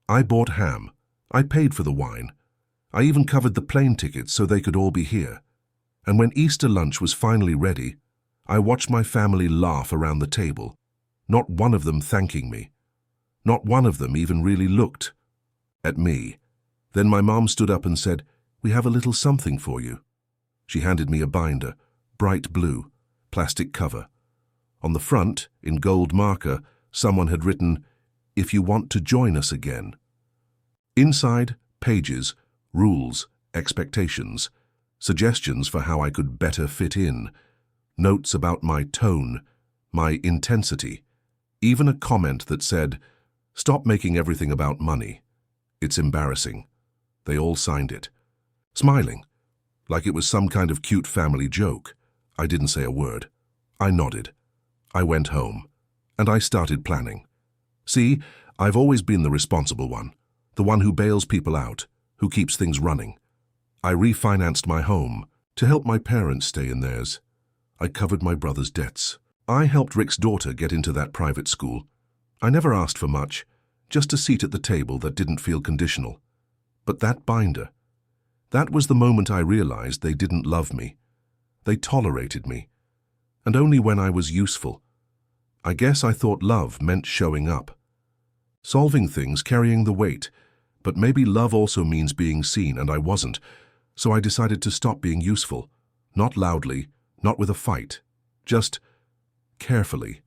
I bought ham. I paid for the wine. I even covered the plane tickets so they could all be here. And when Easter lunch was finally ready, I watched my family laugh around the table, not one of them thanking me. Not one of them even really looked at me. Then my mom stood up and said, "We have a little something for you." She handed me a binder, bright blue, plastic cover. On the front, in gold marker, someone had written, "If you want to join us again." Inside, pages, rules, expectations, suggestions for how I could better fit in, notes about my tone, my intensity, even a comment that said, "Stop making everything about money. It's embarrassing." They all signed it, smiling, like it was some kind of cute family joke. I didn't say a word. I nodded. I went home, and I started planning. See, I've always been the responsible one, the one who bails people out, who keeps things running. I refinanced my home to help my parents stay in theirs. I covered my brother's debts. I helped Rick's daughter get into that private school. I never asked for much, just a seat at the table that didn't feel conditional. But that binder, that was the moment I realized they didn't love me. They tolerated me, and only when I was useful. I guess I thought love meant showing up. Solving things, carrying the weight, but maybe love also means being seen, and I wasn't, so I decided to stop being useful. Not loudly, not with a fight, just carefully.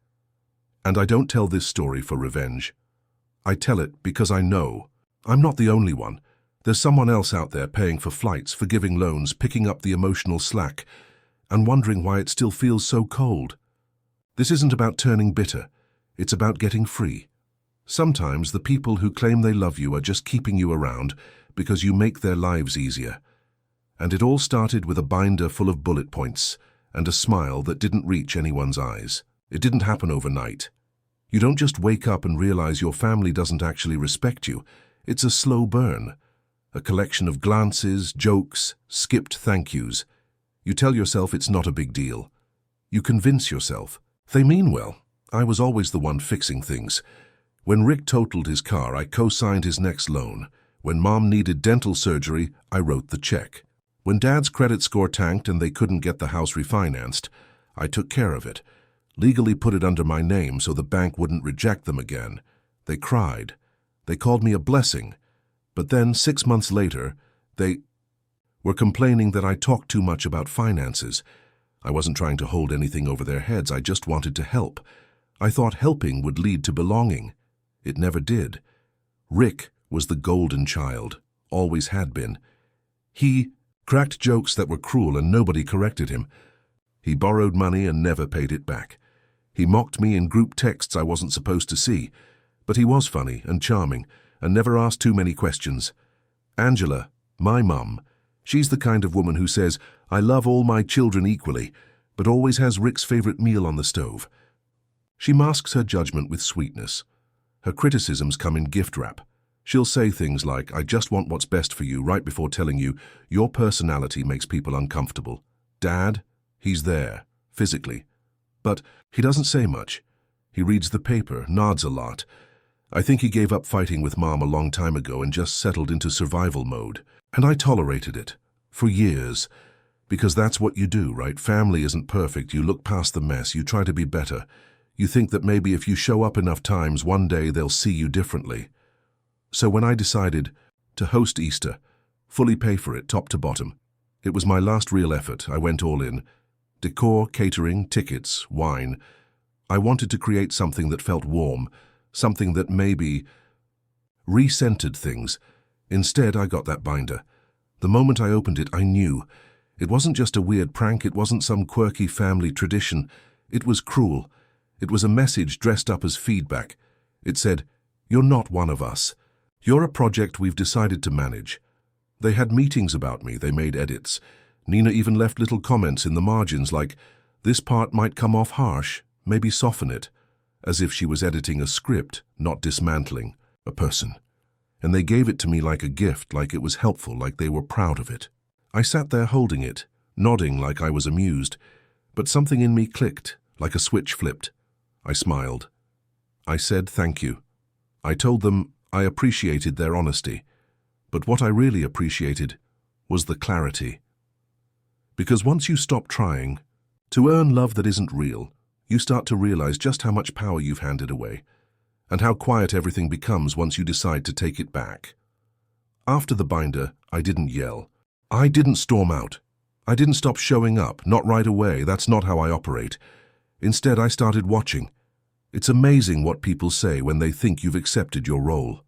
And I don't tell this story for revenge. I tell it because I know I'm not the only one. There's someone else out there paying for flights, forgiving loans, picking up the emotional slack, and wondering why it still feels so cold. This isn't about turning bitter. It's about getting free. Sometimes the people who claim they love you are just keeping you around because you make their lives easier. And it all started with a binder full of bullet points and a smile that didn't reach anyone's eyes. It didn't happen overnight. You don't just wake up and realize your family doesn't actually respect you. It's a slow burn. A collection of glances, jokes, skipped thank yous. You tell yourself it's not a big deal. You convince yourself. They mean well. I was always the one fixing things. When Rick totaled his car, I co-signed his next loan. When Mom needed dental surgery, I wrote the check. When Dad's credit score tanked and they couldn't get the house refinanced, I took care of it. Legally put it under my name so the bank wouldn't reject them again. They cried. They called me a blessing. But then, 6 months later, they were complaining that I talked too much about finances. I wasn't trying to hold anything over their heads. I just wanted to help. I thought helping would lead to belonging. It never did. Rick was the golden child, always had been. He cracked jokes that were cruel and nobody corrected him. He borrowed money and never paid it back. He mocked me in group texts I wasn't supposed to see. But he was funny and charming and never asked too many questions. Angela, my mum, she's the kind of woman who says, "I love all my children equally," but always has Rick's favorite meal on the stove. She masks her judgment with sweetness. Her criticisms come in gift wrap. She'll say things like, "I just want what's best for you," right before telling you, "Your personality makes people uncomfortable." Dad, he's there, physically. But he doesn't say much. He reads the paper, nods a lot. I think he gave up fighting with Mom a long time ago and just settled into survival mode. And I tolerated it. For years. Because that's what you do, right? Family isn't perfect. You look past the mess. You try to be better. You think that maybe if you show up enough times, one day they'll see you differently. So when I decided to host Easter, fully pay for it, top to bottom, it was my last real effort. I went all in. Decor, catering, tickets, wine. I wanted to create something that felt warm, something that maybe re-centered things. Instead, I got that binder. The moment I opened it, I knew. It wasn't just a weird prank. It wasn't some quirky family tradition. It was cruel. It was a message dressed up as feedback. It said, "You're not one of us. You're a project we've decided to manage." They had meetings about me. They made edits. Nina even left little comments in the margins like, "This part might come off harsh, maybe soften it," as if she was editing a script, not dismantling a person. And they gave it to me like a gift, like it was helpful, like they were proud of it. I sat there holding it, nodding like I was amused, but something in me clicked, like a switch flipped. I smiled. I said thank you. I told them I appreciated their honesty, but what I really appreciated was the clarity. Because once you stop trying to earn love that isn't real, you start to realize just how much power you've handed away, and how quiet everything becomes once you decide to take it back. After the binder, I didn't yell. I didn't storm out. I didn't stop showing up, not right away. That's not how I operate. Instead, I started watching. It's amazing what people say when they think you've accepted your role.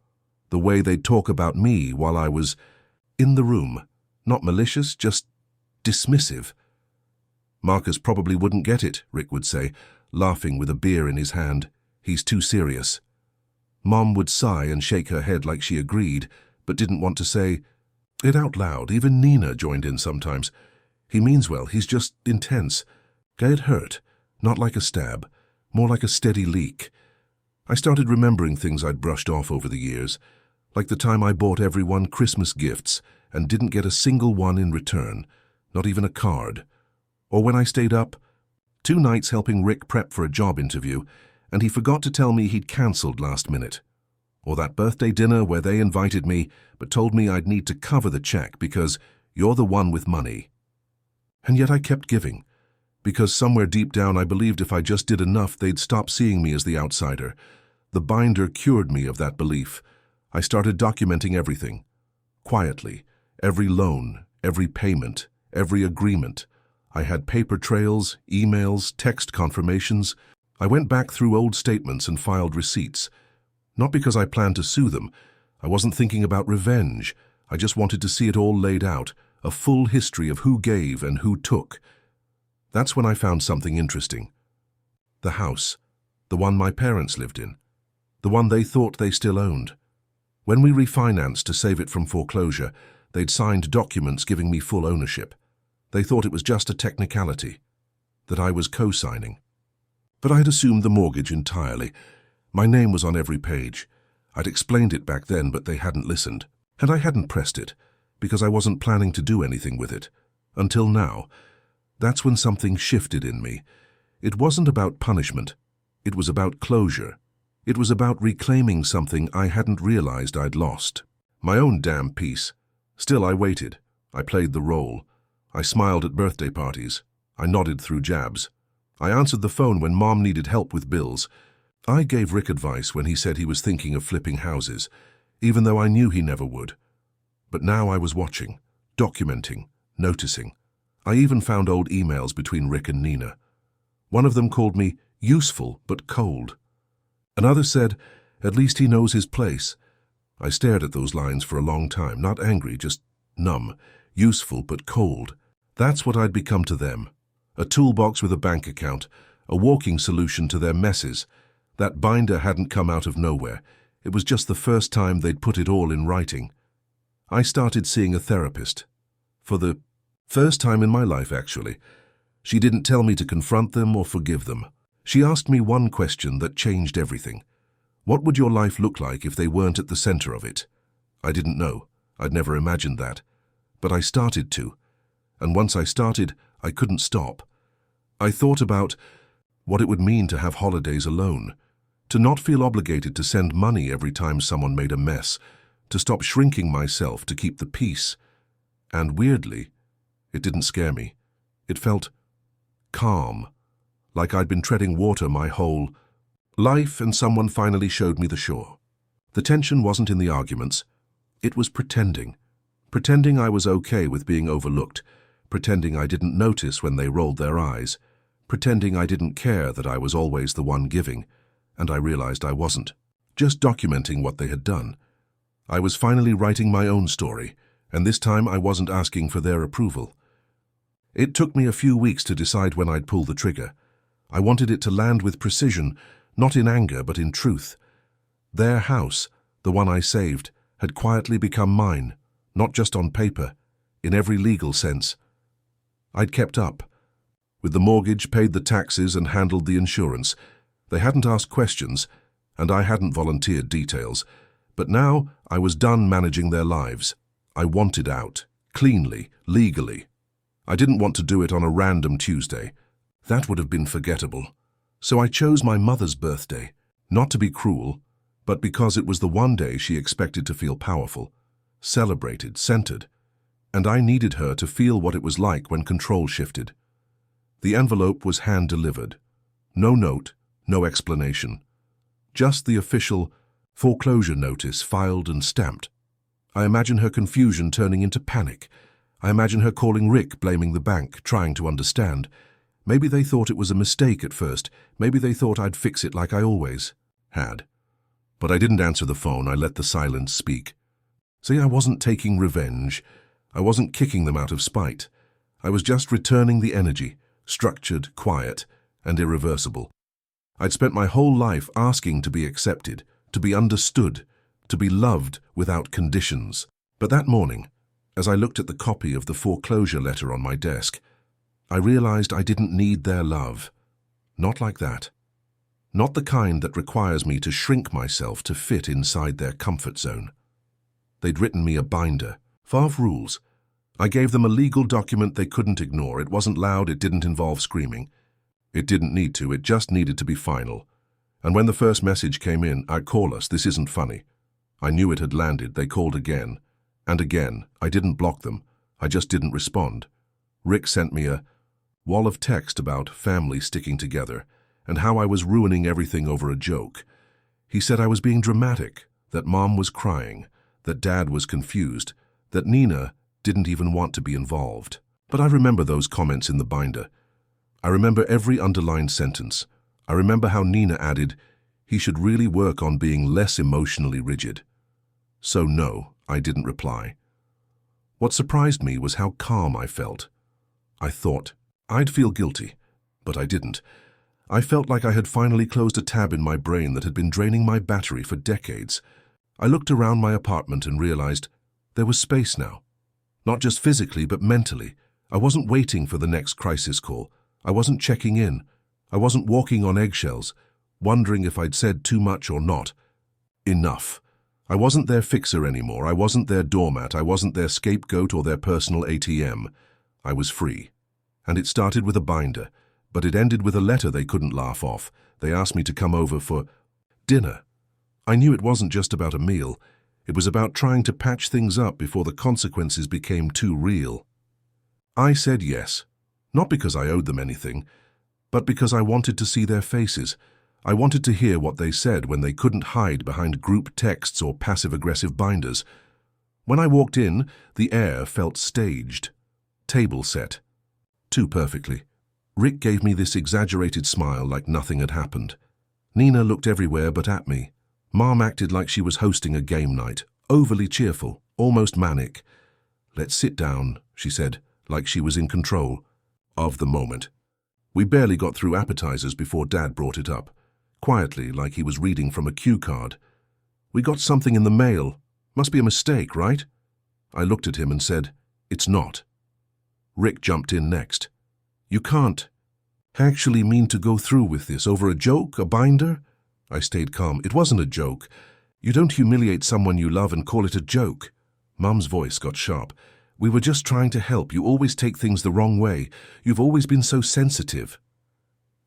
The way they'd talk about me while I was in the room. Not malicious, just dismissive. Marcus probably wouldn't get it, Rick would say, laughing with a beer in his hand. He's too serious. Mom would sigh and shake her head like she agreed, but didn't want to say it out loud. Even Nina joined in sometimes. He means well, he's just intense. Get hurt, not like a stab, more like a steady leak. I started remembering things I'd brushed off over the years, like the time I bought everyone Christmas gifts and didn't get a single one in return, not even a card. Or when I stayed up 2 nights helping Rick prep for a job interview, and he forgot to tell me he'd cancelled last minute. Or that birthday dinner where they invited me but told me I'd need to cover the check because you're the one with money. And yet I kept giving, because somewhere deep down I believed if I just did enough they'd stop seeing me as the outsider. The binder cured me of that belief. I started documenting everything. Quietly. Every loan, every payment, every agreement. I had paper trails, emails, text confirmations. I went back through old statements and filed receipts. Not because I planned to sue them. I wasn't thinking about revenge. I just wanted to see it all laid out, a full history of who gave and who took. That's when I found something interesting. The house, the one my parents lived in, the one they thought they still owned. When we refinanced to save it from foreclosure, they'd signed documents giving me full ownership. They thought it was just a technicality, that I was co-signing. But I'd assumed the mortgage entirely. My name was on every page. I'd explained it back then, but they hadn't listened. And I hadn't pressed it, because I wasn't planning to do anything with it. Until now. That's when something shifted in me. It wasn't about punishment. It was about closure. It was about reclaiming something I hadn't realized I'd lost. My own damn peace. Still, I waited. I played the role. I smiled at birthday parties. I nodded through jabs. I answered the phone when Mom needed help with bills. I gave Rick advice when he said he was thinking of flipping houses, even though I knew he never would. But now I was watching, documenting, noticing. I even found old emails between Rick and Nina. One of them called me useful but cold. Another said, at least he knows his place. I stared at those lines for a long time, not angry, just numb. Useful but cold. That's what I'd become to them. A toolbox with a bank account, a walking solution to their messes. That binder hadn't come out of nowhere. It was just the first time they'd put it all in writing. I started seeing a therapist. For the first time in my life, actually. She didn't tell me to confront them or forgive them. She asked me one question that changed everything. What would your life look like if they weren't at the center of it? I didn't know. I'd never imagined that. But I started to. And once I started, I couldn't stop. I thought about what it would mean to have holidays alone, to not feel obligated to send money every time someone made a mess, to stop shrinking myself to keep the peace. And weirdly, it didn't scare me. It felt calm, like I'd been treading water my whole life and someone finally showed me the shore. The tension wasn't in the arguments. It was pretending. Pretending I was okay with being overlooked, pretending I didn't notice when they rolled their eyes, pretending I didn't care that I was always the one giving, and I realized I wasn't. Just documenting what they had done. I was finally writing my own story, and this time I wasn't asking for their approval. It took me a few weeks to decide when I'd pull the trigger. I wanted it to land with precision, not in anger but in truth. Their house, the one I saved, had quietly become mine. Not just on paper, in every legal sense. I'd kept up. With the mortgage, paid the taxes and handled the insurance. They hadn't asked questions, and I hadn't volunteered details. But now I was done managing their lives. I wanted out, cleanly, legally. I didn't want to do it on a random Tuesday. That would have been forgettable. So I chose my mother's birthday, not to be cruel, but because it was the one day she expected to feel powerful, celebrated, centered, and I needed her to feel what it was like when control shifted. The envelope was hand-delivered. No note, no explanation. Just the official foreclosure notice filed and stamped. I imagine her confusion turning into panic. I imagine her calling Rick, blaming the bank, trying to understand. Maybe they thought it was a mistake at first. Maybe they thought I'd fix it like I always had. But I didn't answer the phone. I let the silence speak. See, I wasn't taking revenge. I wasn't kicking them out of spite. I was just returning the energy, structured, quiet, and irreversible. I'd spent my whole life asking to be accepted, to be understood, to be loved without conditions. But that morning, as I looked at the copy of the foreclosure letter on my desk, I realized I didn't need their love. Not like that. Not the kind that requires me to shrink myself to fit inside their comfort zone. They'd written me a binder, 5 rules. I gave them a legal document they couldn't ignore. It wasn't loud, it didn't involve screaming. It didn't need to, it just needed to be final. And when the first message came in, I'd call us, this isn't funny. I knew it had landed, they called again. And again, I didn't block them, I just didn't respond. Rick sent me a wall of text about family sticking together and how I was ruining everything over a joke. He said I was being dramatic, that Mom was crying, that Dad was confused, that Nina didn't even want to be involved. But I remember those comments in the binder. I remember every underlined sentence. I remember how Nina added, he should really work on being less emotionally rigid. So no, I didn't reply. What surprised me was how calm I felt. I thought I'd feel guilty, but I didn't. I felt like I had finally closed a tab in my brain that had been draining my battery for decades. I looked around my apartment and realized there was space now. Not just physically, but mentally. I wasn't waiting for the next crisis call. I wasn't checking in. I wasn't walking on eggshells, wondering if I'd said too much or not. Enough. I wasn't their fixer anymore. I wasn't their doormat. I wasn't their scapegoat or their personal ATM. I was free. And it started with a binder, but it ended with a letter they couldn't laugh off. They asked me to come over for dinner. I knew it wasn't just about a meal. It was about trying to patch things up before the consequences became too real. I said yes, not because I owed them anything, but because I wanted to see their faces. I wanted to hear what they said when they couldn't hide behind group texts or passive-aggressive binders. When I walked in, the air felt staged, table set, too perfectly. Rick gave me this exaggerated smile like nothing had happened. Nina looked everywhere but at me. Mom acted like she was hosting a game night, overly cheerful, almost manic. "Let's sit down," she said, like she was in control of the moment. We barely got through appetizers before Dad brought it up, quietly, like he was reading from a cue card. "We got something in the mail. Must be a mistake, right?" I looked at him and said, "It's not." Rick jumped in next. "You can't actually mean to go through with this over a joke, a binder?" I stayed calm. "It wasn't a joke. You don't humiliate someone you love and call it a joke." Mum's voice got sharp. "We were just trying to help. You always take things the wrong way. You've always been so sensitive."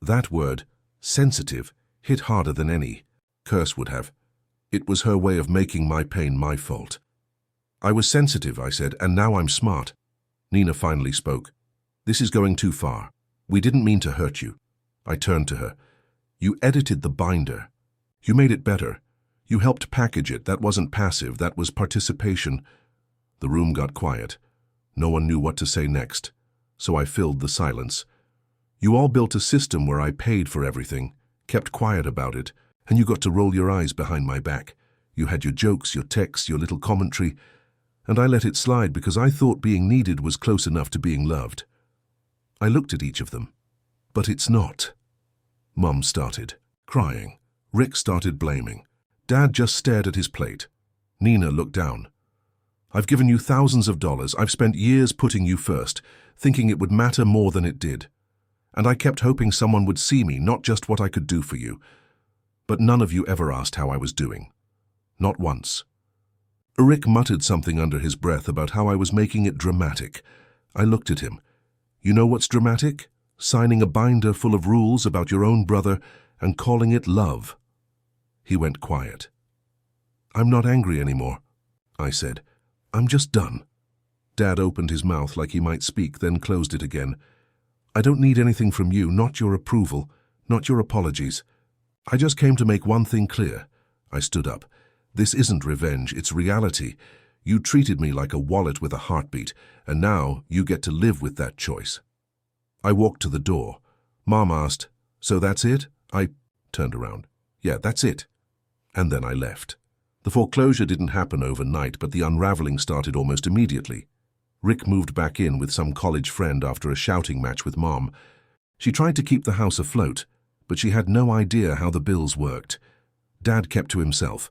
That word, sensitive, hit harder than any curse would have. It was her way of making my pain my fault. "I was sensitive," I said, "and now I'm smart." Nina finally spoke. "This is going too far. We didn't mean to hurt you." I turned to her. "You edited the binder. You made it better. You helped package it. That wasn't passive, that was participation." The room got quiet. No one knew what to say next, so I filled the silence. "You all built a system where I paid for everything, kept quiet about it, and you got to roll your eyes behind my back. You had your jokes, your texts, your little commentary, and I let it slide because I thought being needed was close enough to being loved." I looked at each of them. "But it's not." Mum started crying. Rick started blaming. Dad just stared at his plate. Nina looked down. "I've given you thousands of dollars. I've spent years putting you first, thinking it would matter more than it did. And I kept hoping someone would see me, not just what I could do for you. But none of you ever asked how I was doing. Not once." Rick muttered something under his breath about how I was making it dramatic. I looked at him. "You know what's dramatic? Signing a binder full of rules about your own brother and calling it love." He went quiet. I'm not angry anymore, I said. I'm just done. Dad opened his mouth like he might speak, then closed it again. I don't need anything from you, not your approval, not your apologies. I just came to make one thing clear. I stood up. This isn't revenge, it's reality. You treated me like a wallet with a heartbeat, and now you get to live with that choice. I walked to the door. Mom asked, "So that's it?" I turned around. "Yeah, that's it." And then I left. The foreclosure didn't happen overnight, but the unraveling started almost immediately. Rick moved back in with some college friend after a shouting match with Mom. She tried to keep the house afloat, but she had no idea how the bills worked. Dad kept to himself.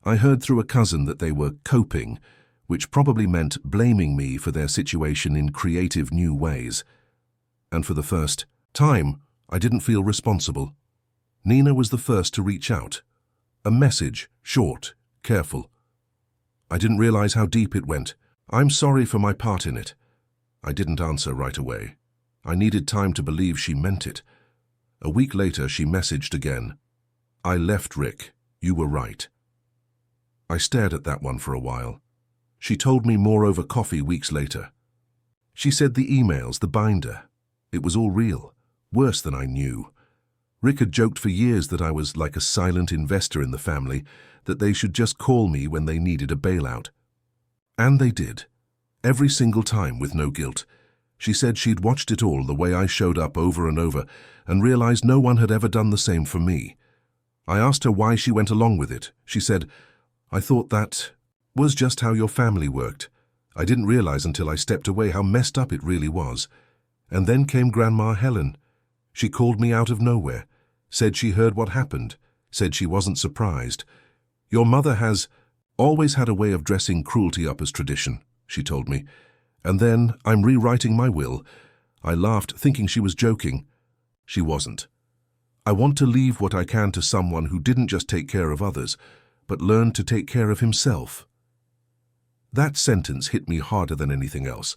I heard through a cousin that they were coping, which probably meant blaming me for their situation in creative new ways. And for the first time, I didn't feel responsible. Nina was the first to reach out. A message, short, careful. I didn't realize how deep it went. "I'm sorry for my part in it." I didn't answer right away. I needed time to believe she meant it. A week later, she messaged again. "I left, Rick. You were right." I stared at that one for a while. She told me more over coffee weeks later. She said the emails, the binder. It was all real, worse than I knew. Rick had joked for years that I was like a silent investor in the family, that they should just call me when they needed a bailout. And they did. Every single time with no guilt. She said she'd watched it all, the way I showed up over and over, and realized no one had ever done the same for me. I asked her why she went along with it. She said, "I thought that was just how your family worked. I didn't realize until I stepped away how messed up it really was. And then came Grandma Helen. She called me out of nowhere, said she heard what happened, said she wasn't surprised. Your mother has always had a way of dressing cruelty up as tradition," she told me. "And then I'm rewriting my will." I laughed, thinking she was joking. She wasn't. "I want to leave what I can to someone who didn't just take care of others, but learned to take care of himself." That sentence hit me harder than anything else.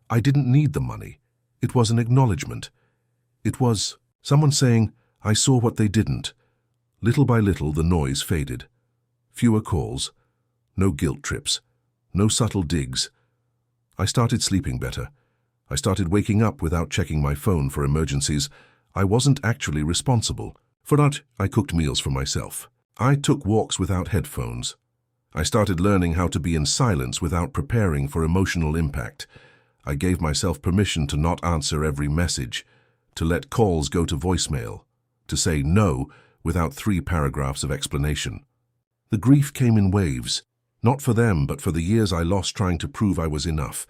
I didn't need the money. It was an acknowledgement. It was someone saying, I saw what they didn't. Little by little, the noise faded. Fewer calls. No guilt trips. No subtle digs. I started sleeping better. I started waking up without checking my phone for emergencies. I wasn't actually responsible. For that, I cooked meals for myself. I took walks without headphones. I started learning how to be in silence without preparing for emotional impact. I gave myself permission to not answer every message, to let calls go to voicemail, to say no without 3 paragraphs of explanation. The grief came in waves, not for them, but for the years I lost trying to prove I was enough.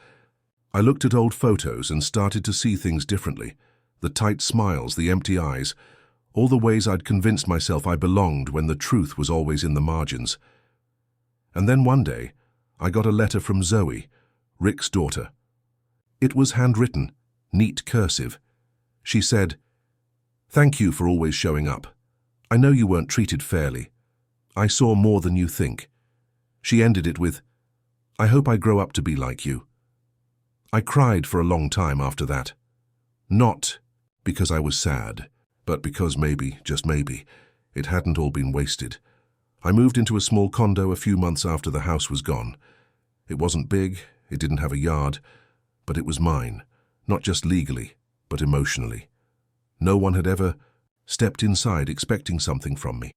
I looked at old photos and started to see things differently. The tight smiles, the empty eyes, all the ways I'd convinced myself I belonged when the truth was always in the margins. And then one day, I got a letter from Zoe, Rick's daughter. It was handwritten, neat cursive. She said, "Thank you for always showing up. I know you weren't treated fairly. I saw more than you think." She ended it with, "I hope I grow up to be like you." I cried for a long time after that. Not because I was sad, but because maybe, just maybe, it hadn't all been wasted. I moved into a small condo a few months after the house was gone. It wasn't big, it didn't have a yard, but it was mine, not just legally, but emotionally. No one had ever stepped inside expecting something from me.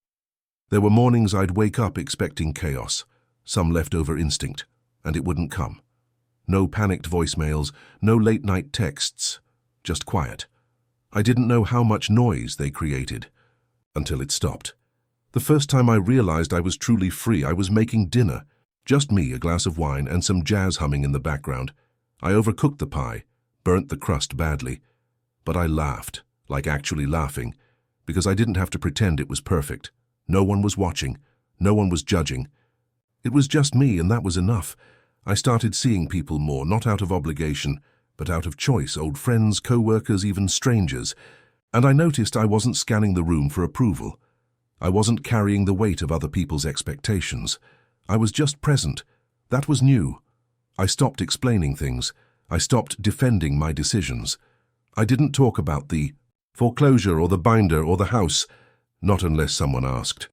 There were mornings I'd wake up expecting chaos, some leftover instinct, and it wouldn't come. No panicked voicemails, no late-night texts, just quiet. I didn't know how much noise they created, until it stopped. The first time I realized I was truly free, I was making dinner. Just me, a glass of wine, and some jazz humming in the background. I overcooked the pie, burnt the crust badly. But I laughed, like actually laughing, because I didn't have to pretend it was perfect. No one was watching, no one was judging. It was just me, and that was enough. I started seeing people more, not out of obligation, but out of choice, old friends, co-workers, even strangers. And I noticed I wasn't scanning the room for approval. I wasn't carrying the weight of other people's expectations. I was just present. That was new. I stopped explaining things. I stopped defending my decisions. I didn't talk about the foreclosure or the binder or the house, not unless someone asked.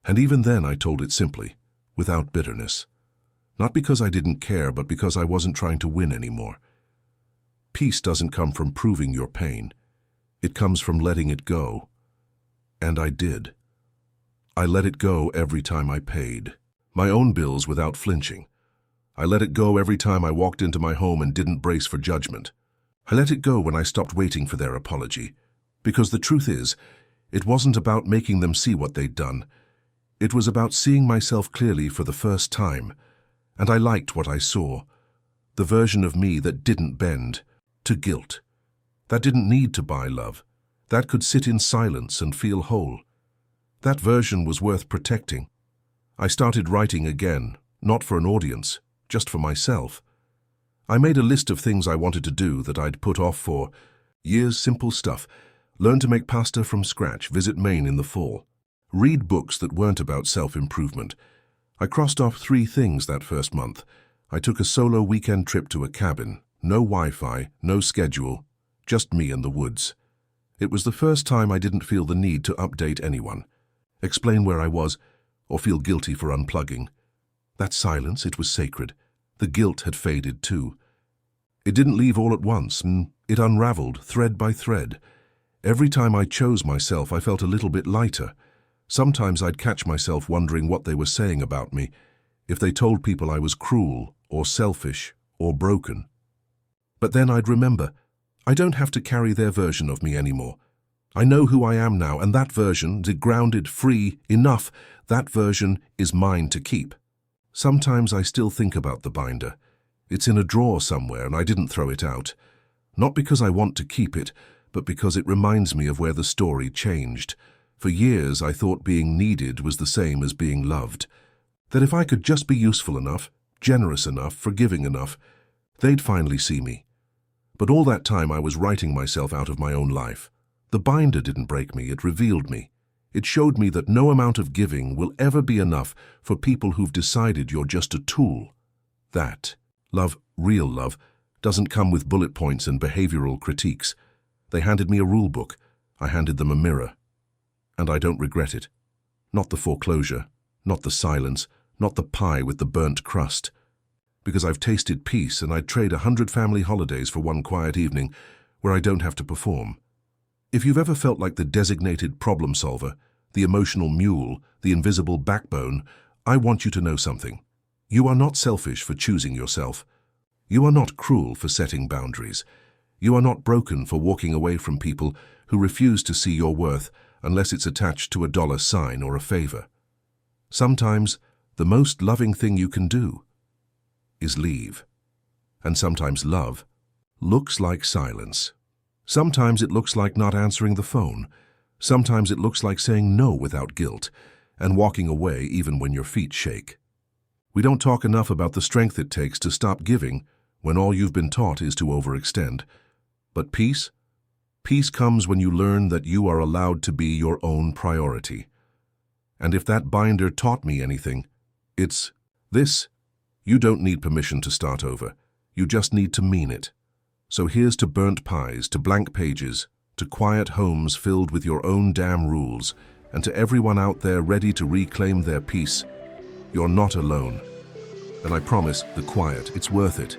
And even then I told it simply. without bitterness. Not because I didn't care, but because I wasn't trying to win anymore. Peace doesn't come from proving your pain. It comes from letting it go. And I did. I let it go every time I paid my own bills without flinching. I let it go every time I walked into my home and didn't brace for judgment. I let it go when I stopped waiting for their apology. Because the truth is, it wasn't about making them see what they'd done. It was about seeing myself clearly for the first time. And I liked what I saw. The version of me that didn't bend to guilt. That didn't need to buy love. That could sit in silence and feel whole. That version was worth protecting. I started writing again, not for an audience, just for myself. I made a list of things I wanted to do that I'd put off for years. Simple stuff. Learn to make pasta from scratch, visit Maine in the fall. Read books that weren't about self-improvement. I crossed off 3 things that first month. I took a solo weekend trip to a cabin. No Wi-Fi, no schedule, just me and the woods. It was the first time I didn't feel the need to update anyone, explain where I was, or feel guilty for unplugging. That silence, it was sacred. The guilt had faded too. It didn't leave all at once, and it unraveled thread by thread. Every time I chose myself, I felt a little bit lighter. Sometimes I'd catch myself wondering what they were saying about me, if they told people I was cruel, or selfish, or broken. But then I'd remember, I don't have to carry their version of me anymore. I know who I am now, and that version, grounded, free, enough, that version is mine to keep. Sometimes I still think about the binder. It's in a drawer somewhere, and I didn't throw it out. Not because I want to keep it, but because it reminds me of where the story changed. For years, I thought being needed was the same as being loved. That if I could just be useful enough, generous enough, forgiving enough, they'd finally see me. But all that time I was writing myself out of my own life. The binder didn't break me, it revealed me. It showed me that no amount of giving will ever be enough for people who've decided you're just a tool. That, love, real love, doesn't come with bullet points and behavioral critiques. They handed me a rule book. I handed them a mirror. And I don't regret it. Not the foreclosure, not the silence, not the pie with the burnt crust. Because I've tasted peace, and I'd trade 100 family holidays for one quiet evening where I don't have to perform. If you've ever felt like the designated problem solver, the emotional mule, the invisible backbone, I want you to know something. You are not selfish for choosing yourself. You are not cruel for setting boundaries. You are not broken for walking away from people who refuse to see your worth unless it's attached to a dollar sign or a favor. Sometimes, the most loving thing you can do is leave. And sometimes love looks like silence. Sometimes it looks like not answering the phone. Sometimes it looks like saying no without guilt and walking away even when your feet shake. We don't talk enough about the strength it takes to stop giving when all you've been taught is to overextend. But peace? Peace comes when you learn that you are allowed to be your own priority. And if that binder taught me anything, it's this. You don't need permission to start over. You just need to mean it. So here's to burnt pies, to blank pages, to quiet homes filled with your own damn rules, and to everyone out there ready to reclaim their peace. You're not alone. And I promise, the quiet, it's worth it.